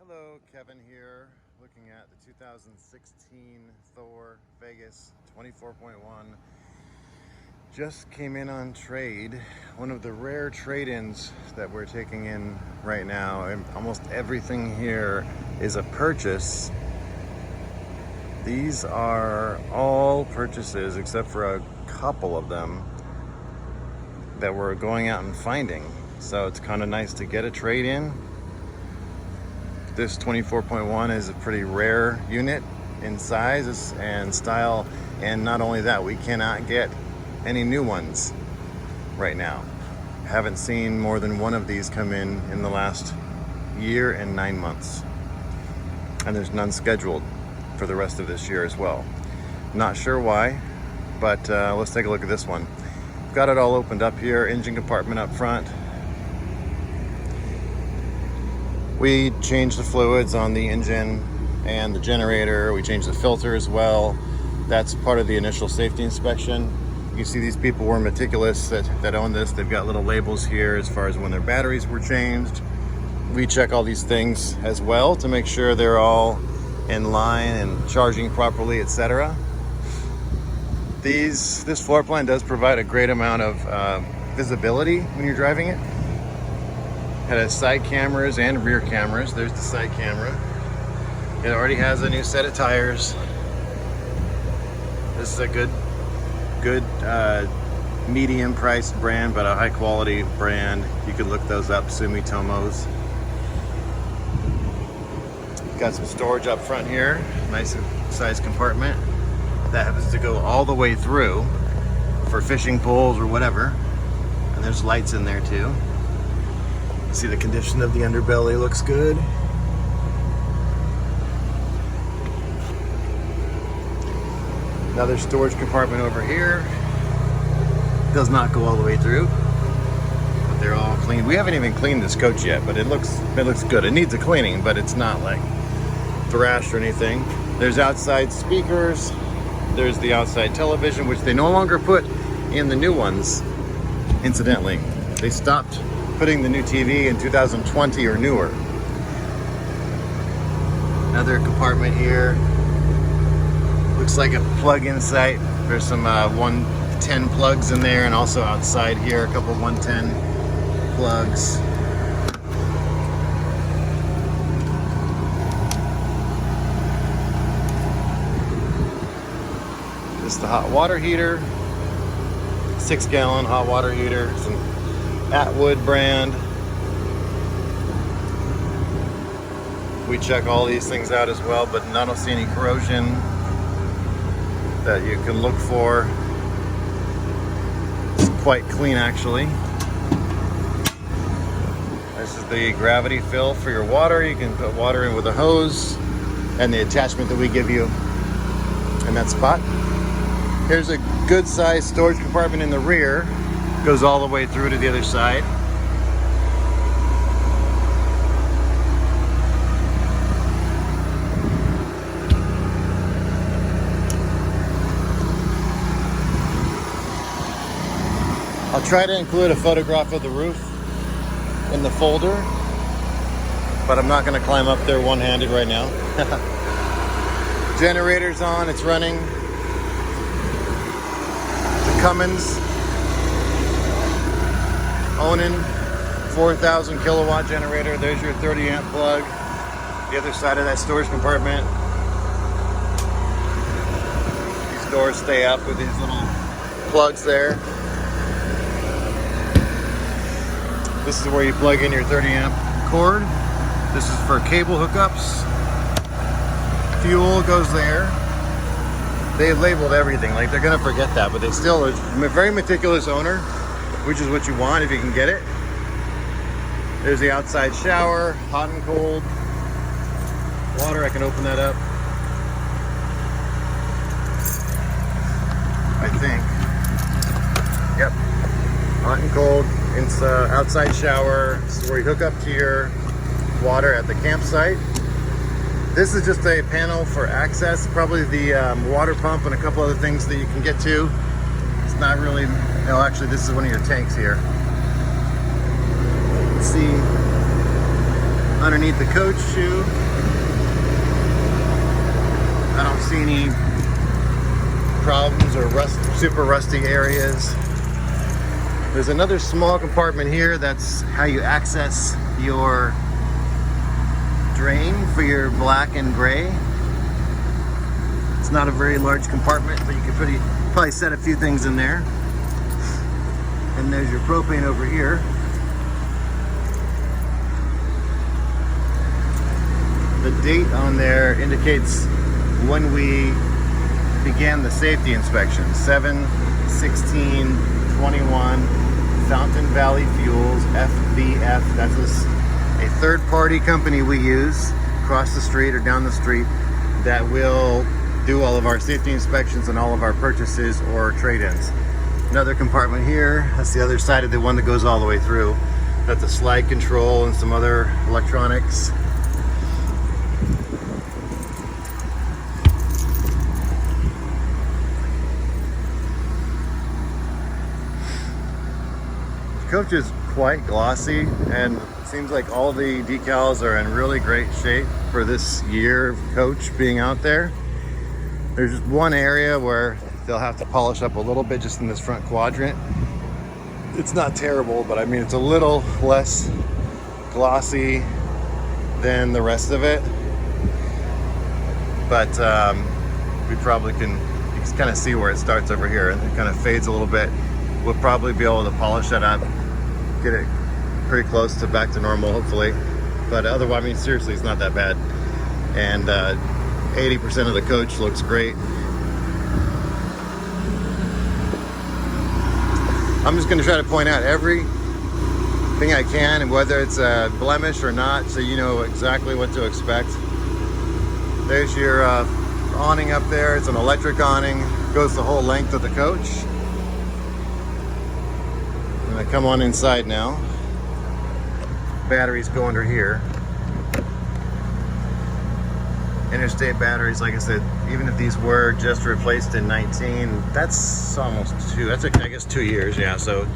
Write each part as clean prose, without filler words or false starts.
Hello, Kevin here, looking at the 2016 Thor Vegas 24.1. Just came in on trade, one of the rare trade-ins that we're taking in right now. And almost everything here is a purchase. These are all purchases except for a couple of them that we're going out and finding. So it's kind of nice to get a trade-in. This 24.1 is a pretty rare unit in size and style, and not only that, we cannot get any new ones right now. Haven't seen more than one of these come in the last year and 9 months, and there's none scheduled for the rest of this year as well. Not sure why, but let's take a look at this one. Got it all opened up here, engine compartment up front. We changed the fluids on the engine and the generator. We changed the filter as well. That's part of the initial safety inspection. You see these people were meticulous that own this. They've got little labels here as far as when their batteries were changed. We check all these things as well to make sure they're all in line and charging properly, etc. This floor plan does provide a great amount of visibility when you're driving it. It has side cameras and rear cameras. There's the side camera. It already has a new set of tires. This is a good medium priced brand, but a high quality brand. You could look those up, Sumitomo's. Got some storage up front here. Nice sized compartment. That happens to go all the way through for fishing poles or whatever. And there's lights in there too. See, the condition of the underbelly looks good. Another storage compartment over here. Does not go all the way through, but they're all clean. We haven't even cleaned this coach yet, but it looks good. It needs a cleaning, but it's not like thrashed or anything. There's outside speakers. There's the outside television, which they no longer put in the new ones. Incidentally, they stopped putting the new TV in 2020 or newer. Another compartment here. Looks like a plug-in site. There's some 110 plugs in there, and also outside here, a couple 110 plugs. This is the hot water heater. 6-gallon hot water heater. Some Atwood brand. We check all these things out as well, but I don't see any corrosion that you can look for. It's quite clean, actually. This is the gravity fill for your water. You can put water in with a hose and the attachment that we give you in that spot. Here's a good sized storage compartment in the rear. Goes all the way through to the other side. I'll try to include a photograph of the roof in the folder, but I'm not going to climb up there one-handed right now. Generator's on, it's running. The Cummins Awning 4,000 kilowatt generator. There's your 30 amp plug. The other side of that storage compartment. These doors stay up with these little plugs there. This is where you plug in your 30 amp cord. This is for cable hookups. Fuel goes there. They labeled everything, like they're gonna forget that, but they still are a very meticulous owner, which is what you want if you can get it. There's the outside shower, hot and cold. Water, I can open that up. I think. Yep. Hot and cold. It's outside shower. This is where you hook up to your water at the campsite. This is just a panel for access, probably the water pump and a couple other things that you can get to. It's not really, no, actually this is one of your tanks here. Let's see. underneath the coach shoe. I don't see any problems or super rusty areas. There's another small compartment here. That's how you access your drain for your black and gray. It's not a very large compartment, but you can probably set a few things in there. And there's your propane over here. The date on there indicates when we began the safety inspection. 7/16/21, Fountain Valley Fuels, FVF. That's a third-party company we use across the street or down the street that will do all of our safety inspections and all of our purchases or trade-ins. Another compartment here. That's the other side of the one that goes all the way through. That's a slide control and some other electronics. The coach is quite glossy, and it seems like all the decals are in really great shape for this year of coach being out there. There's just one area where they'll have to polish up a little bit, just in this front quadrant. It's not terrible, but I mean, it's a little less glossy than the rest of it. But we probably can, you can kind of see where it starts over here, and it kind of fades a little bit. We'll probably be able to polish that up, get it pretty close to back to normal, hopefully. But otherwise, I mean, seriously, it's not that bad. And 80% of the coach looks great. I'm just going to try to point out everything I can, and whether it's a blemish or not, so you know exactly what to expect. There's your awning up there. It's an electric awning. Goes the whole length of the coach. I'm going to come on inside now. Batteries go under here. Interstate batteries, like I said, even if these were just replaced in 19, that's almost I guess 2 years, yeah. So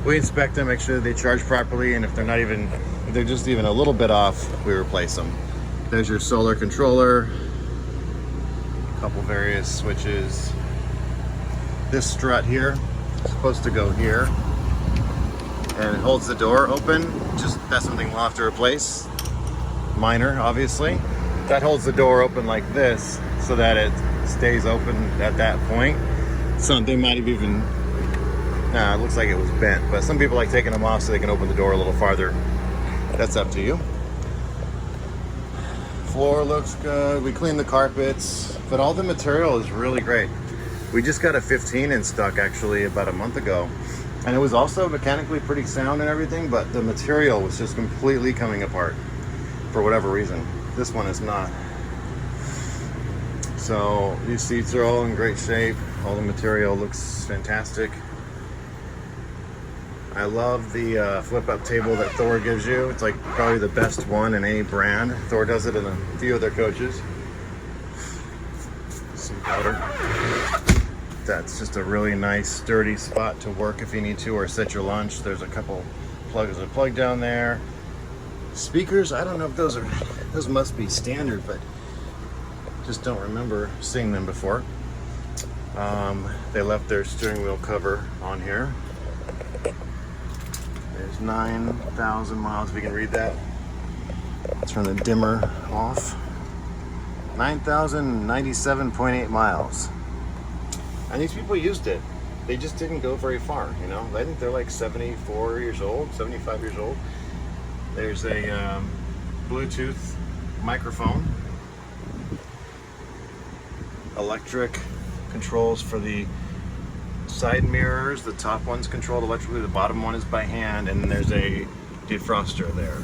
we inspect them, make sure they charge properly, and if they're just even a little bit off, we replace them. There's your solar controller, a couple various switches. This strut here is supposed to go here, and it holds the door open. Just, that's something we'll have to replace. Minor, obviously. That holds the door open like this so that it stays open at that point. Something might have even, it looks like it was bent, but some people like taking them off so they can open the door a little farther. That's up to you. Floor looks good. We cleaned the carpets, but all the material is really great. We just got a 15 in stock actually about a month ago, and it was also mechanically pretty sound and everything, but the material was just completely coming apart for whatever reason. This one is not. So these seats are all in great shape. All the material looks fantastic. I love the flip-up table that Thor gives you. It's like probably the best one in any brand. Thor does it in a few of their coaches. Some powder. That's just a really nice, sturdy spot to work if you need to, or set your lunch. There's a couple plugs. There's a plug down there. Speakers, I don't know if those must be standard, but just don't remember seeing them before. They left their steering wheel cover on here. There's 9,000 miles, if you can read that. Turn the dimmer off. 9,097.8 miles. And these people used it. They just didn't go very far, you know? I think they're like 74 years old, 75 years old. There's a Bluetooth microphone, electric controls for the side mirrors. The top one's controlled electrically, the bottom one is by hand, and there's a defroster there.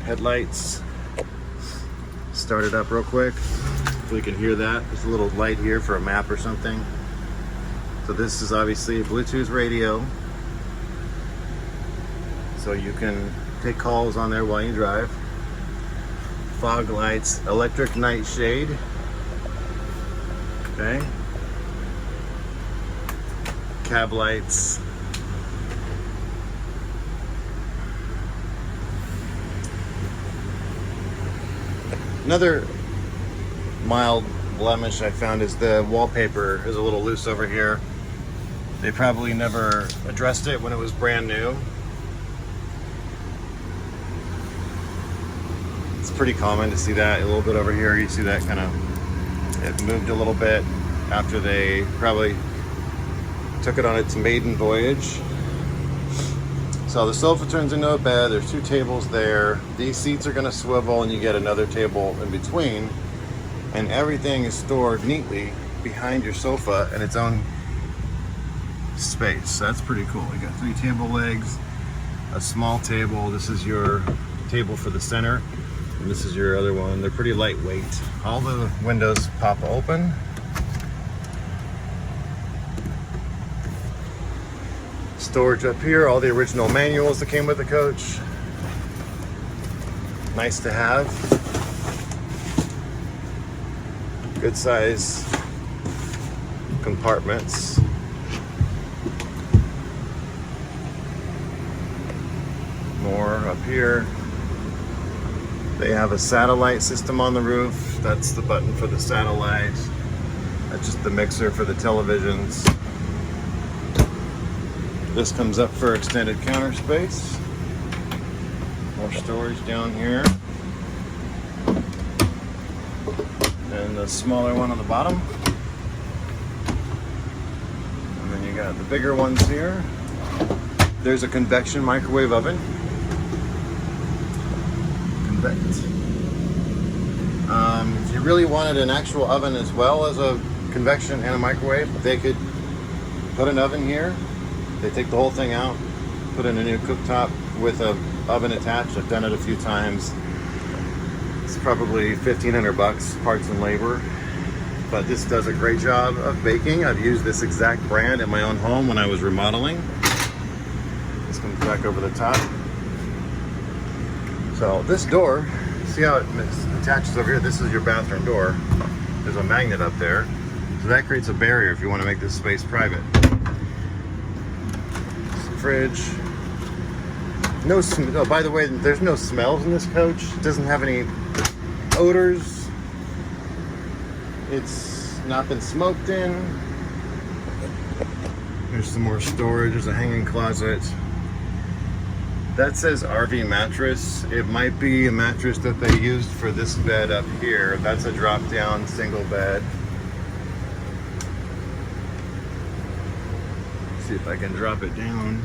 Headlights, start it up real quick so we can hear that. There's a little light here for a map or something. So this is obviously a Bluetooth radio, so you can take calls on there while you drive. Fog lights, electric night shade. Okay. Cab lights. Another mild blemish I found is the wallpaper is a little loose over here. They probably never addressed it when it was brand new. It's pretty common to see that a little bit over here. You see that kind of, it moved a little bit after they probably took it on its maiden voyage. So the sofa turns into a bed. There's two tables there. These seats are going to swivel and you get another table in between. And everything is stored neatly behind your sofa in its own space. So that's pretty cool. You got 3 table legs, a small table. This is your table for the center. And this is your other one. They're pretty lightweight. All the windows pop open. Storage up here, all the original manuals that came with the coach. Nice to have. Good size compartments. More up here. They have a satellite system on the roof. That's the button for the satellite. That's just the mixer for the televisions. This comes up for extended counter space. More storage down here. And the smaller one on the bottom. And then you got the bigger ones here. There's a convection microwave oven. Convect. If you really wanted an actual oven as well as a convection and a microwave, they could put an oven here. They take the whole thing out, put in a new cooktop with a oven attached. I've done it a few times. It's probably $1,500 parts and labor, but this does a great job of baking. I've used this exact brand in my own home when I was remodeling. This comes back over the top. So this door, see how it attaches over here? This is your bathroom door. There's a magnet up there. So that creates a barrier if you want to make this space private. Fridge. No, oh, by the way, there's no smells in this coach. It doesn't have any odors. It's not been smoked in. There's some more storage. There's a hanging closet. That says RV mattress. It might be a mattress that they used for this bed up here. That's a drop-down single bed. See if I can drop it down.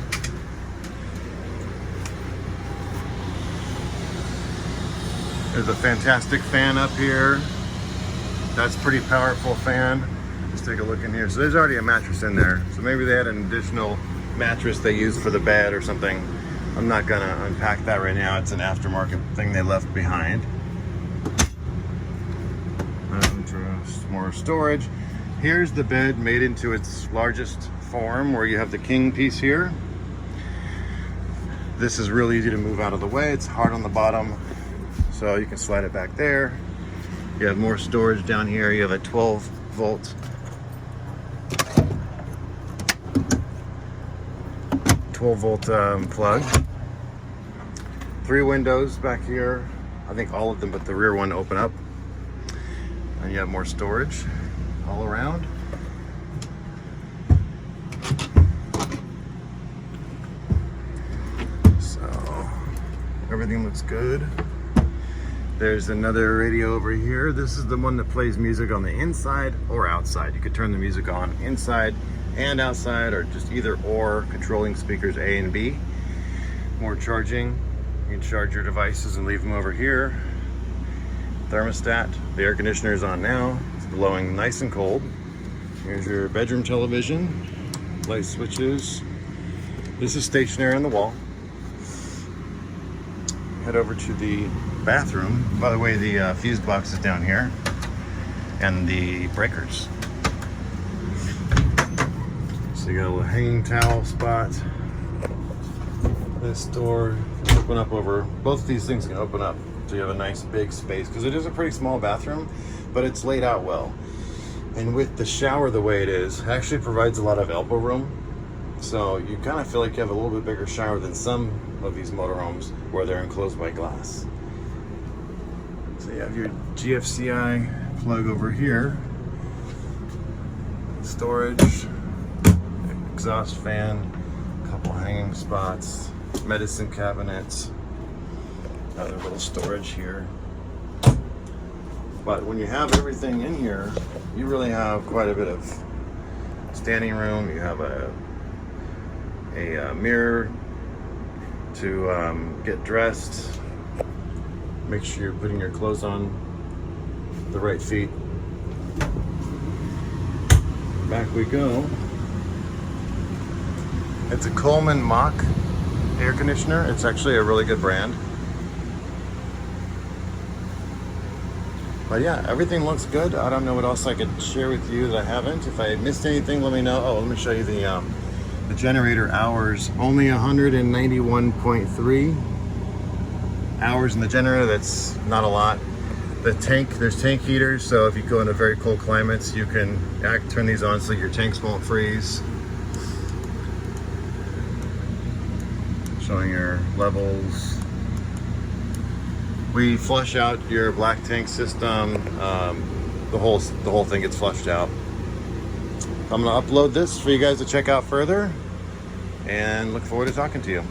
There's a fantastic fan up here. That's a pretty powerful fan. Let's take a look in here. So there's already a mattress in there. So maybe they had an additional mattress they used for the bed or something. I'm not gonna unpack that right now. It's an aftermarket thing they left behind. More storage. Here's the bed made into its largest form where you have the king piece here. This is really easy to move out of the way. It's hard on the bottom, so you can slide it back there. You have more storage down here. You have a 12-volt plug. 3 windows back here. I think all of them but the rear one open up. And you have more storage all around. So everything looks good. There's another radio over here. This is the one that plays music on the inside or outside. You could turn the music on inside and outside, or just either or, controlling speakers A and B. More charging. You can charge your devices and leave them over here. Thermostat. The air conditioner is on now. It's blowing nice and cold. Here's your bedroom television. Light switches. This is stationary on the wall. Head over to the bathroom. By the way, the fuse box is down here, and the breakers. So you got a little hanging towel spot. This door can open up over, both of these things can open up, so you have a nice big space, because it is a pretty small bathroom, but it's laid out well. And with the shower the way it is, it actually provides a lot of elbow room. So you kind of feel like you have a little bit bigger shower than some of these motorhomes where they're enclosed by glass. So you have your GFCI plug over here, storage, exhaust fan, couple hanging spots, medicine cabinets, another little storage here. But when you have everything in here, you really have quite a bit of standing room. You have a mirror to get dressed. Make sure you're putting your clothes on the right feet. Back we go. It's a Coleman Mach air conditioner. It's actually a really good brand. But yeah, everything looks good. I don't know what else I could share with you that I haven't. If I missed anything, let me know. Oh, let me show you the generator hours. Only 191.3 hours in the generator. That's not a lot. The tank, there's tank heaters, so if you go into very cold climates, you can turn these on so your tanks won't freeze. Showing your levels. We flush out your black tank system. The whole thing gets flushed out. I'm gonna upload this for you guys to check out further, and look forward to talking to you.